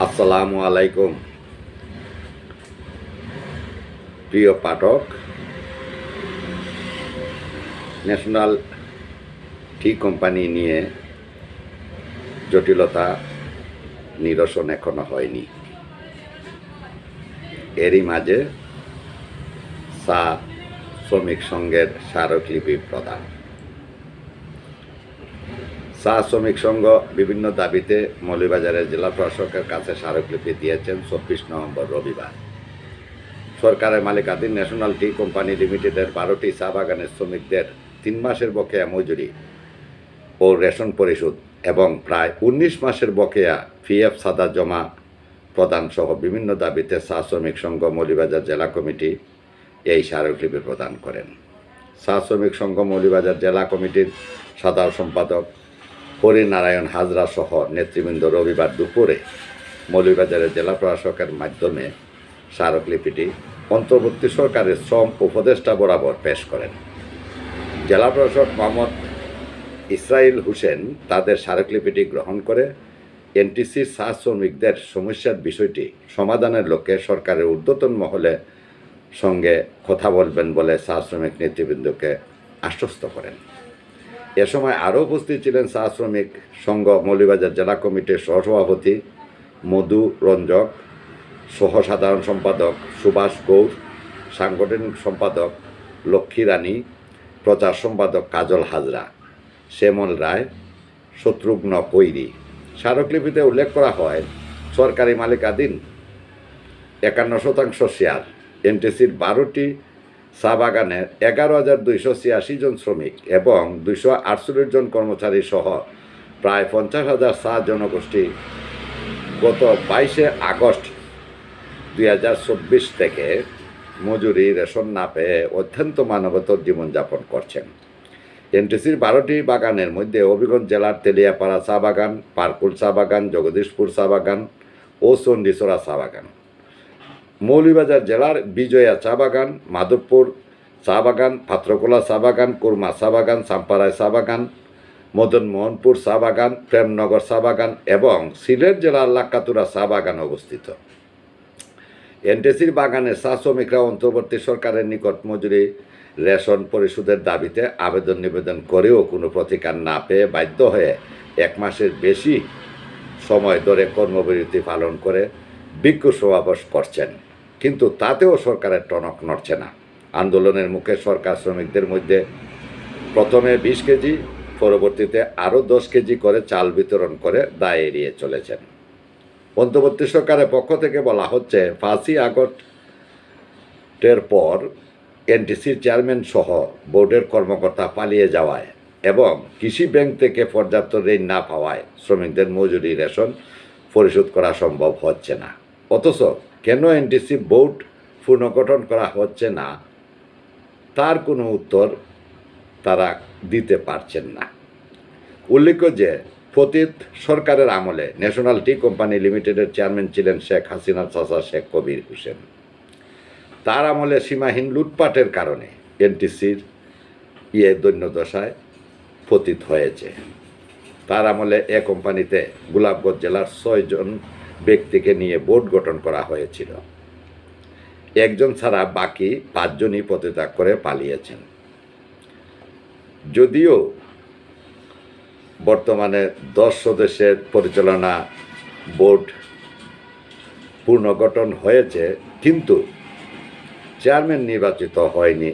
আসসালামু আলাইকুম প্রিয় পাঠক। ন্যাশনাল টি কোম্পানি নিয়ে জটিলতা নিরসন এখনো হয়নি। এরই মাঝে চা শ্রমিক সংঘের স্মারকলিপি প্রদান। চা শ্রমিক সংঘ বিভিন্ন দাবিতে মৌলভীবাজারের জেলা প্রশাসকের কাছে স্মারকলিপি দিয়েছেন 24 নভেম্বর রবিবার। সরকারের মালিকাধীন ন্যাশনাল টি কোম্পানি লিমিটেডের 12টি চা বাগানের শ্রমিকদের 3 মাসের বকেয়া মজুরি ও রেশন পরিশোধ এবং প্রায় 19 মাসের বকেয়া পিএফ চাঁদা জমা প্রদান সহ বিভিন্ন দাবিতে চা শ্রমিক সংঘ মৌলভীবাজার জেলা কমিটি এই স্মারকলিপি প্রদান করেন। চা শ্রমিক সংঘ মৌলভীবাজার জেলা কমিটির সাধারণ সম্পাদক হরিনারায়ণ হাজরা সহ নেতৃবৃন্দ রবিবার দুপুরে মৌলভীবাজারের জেলা প্রশাসকের মাধ্যমে স্মারকলিপিটি অন্তর্বর্তী সরকারের শ্রম উপদেষ্টা বরাবর পেশ করেন। জেলা প্রশাসক মোহাম্মদ ইসরাইল হোসেন তাদের স্মারকলিপিটি গ্রহণ করে এনটিসির চা শ্রমিকদের সমস্যার বিষয়টি সমাধানের লক্ষ্যে সরকারের ঊর্ধ্বতন মহলের সঙ্গে কথা বলবেন বলে চা শ্রমিক নেতৃবৃন্দকে আশ্বস্ত করেন। এ সময় আরও উপস্থিত ছিলেন চা শ্রমিক সংঘ মৌলভীবাজার জেলা কমিটির সহসভাপতি মধু রঞ্জক, সহ সাধারণ সম্পাদক সুভাষ গৌর, সাংগঠনিক সম্পাদক লক্ষ্মী রানী, প্রচার সম্পাদক কাজল হাজরা, শ্যামল রায়, শত্রুঘ্ন কৈরি। স্মারকলিপিতে উল্লেখ করা হয়, সরকারি মালিকাধীন 51% শেয়ার এনটিসির 12টি চা বাগানের 11,286 জন শ্রমিক এবং 248 জন কর্মচারী সহ প্রায় 50,000 চা জনগোষ্ঠী গত 22 আগস্ট 2024 থেকে মজুরি রেশন না পেয়ে অত্যন্ত মানবতর জীবনযাপন করছেন। এনটিসির 12টি বাগানের মধ্যে হবিগঞ্জ জেলার তেলিয়াপাড়া চা বাগান, পারকুল চা বাগান, জগদীশপুর চা বাগান ও চণ্ডীছড়া চা বাগান, মৌলভীবাজার জেলার বিজয়া চা বাগান, মাধবপুর চা বাগান, পাত্রকোলা চা বাগান, কুরমা চা বাগান, চাম্পারায় চা বাগান, মদনমোহনপুর চা বাগান, প্রেমনগর চা বাগান এবং সিলেট জেলার লাক্কাতুরা চা বাগান অবস্থিত। এনটিসির বাগানের চা শ্রমিকরা অন্তর্বর্তী সরকারের নিকট মজুরি রেশন পরিশোধের দাবিতে আবেদন নিবেদন করেও কোনো প্রতিকার না পেয়ে বাধ্য হয়ে 1 মাসের বেশি সময় ধরে কর্মবিরতি পালন করে বিক্ষোভ সমাবেশ করছেন, কিন্তু তাতেও সরকারের টনক নড়ছে না। আন্দোলনের মুখে সরকার শ্রমিকদের মধ্যে প্রথমে 20 কেজি, পরবর্তীতে আরও 10 কেজি করে চাল বিতরণ করে দায় এড়িয়ে চলেছেন। অন্তর্বর্তী সরকারের পক্ষ থেকে বলা হচ্ছে, 5ই আগস্টের পর এনটিসির চেয়ারম্যান সহ বোর্ডের কর্মকর্তা পালিয়ে যাওয়ায় এবং কৃষি ব্যাংক থেকে পর্যাপ্ত ঋণ না পাওয়ায় শ্রমিকদের মজুরি রেশন পরিশোধ করা সম্ভব হচ্ছে না। অথচ কেন এনটিসি বোর্ড পুনর্গঠন করা হচ্ছে না তার কোনো উত্তর তারা দিতে পারছেন না। উল্লেখ্য যে পতিত সরকারের আমলে ন্যাশনাল টি কোম্পানি লিমিটেডের চেয়ারম্যান ছিলেন শেখ হাসিনার চাচা শেখ কবির হোসেন। তার আমলে সীমাহীন লুটপাটের কারণে এনটিসির দৈন্যদশায় পতিত হয়েছে। তার আমলে এ কোম্পানিতে গোলাপগঞ্জ জেলার 6 জন ব্যক্তিকে নিয়ে বোর্ড গঠন করা হয়েছিল। একজন ছাড়া বাকি 5 জনই পদত্যাগ করে পালিয়েছেন। যদিও বর্তমানে 10 সদস্যের পরিচালনা বোর্ড পুনর্গঠন হয়েছে, কিন্তু চেয়ারম্যান নির্বাচিত হয়নি।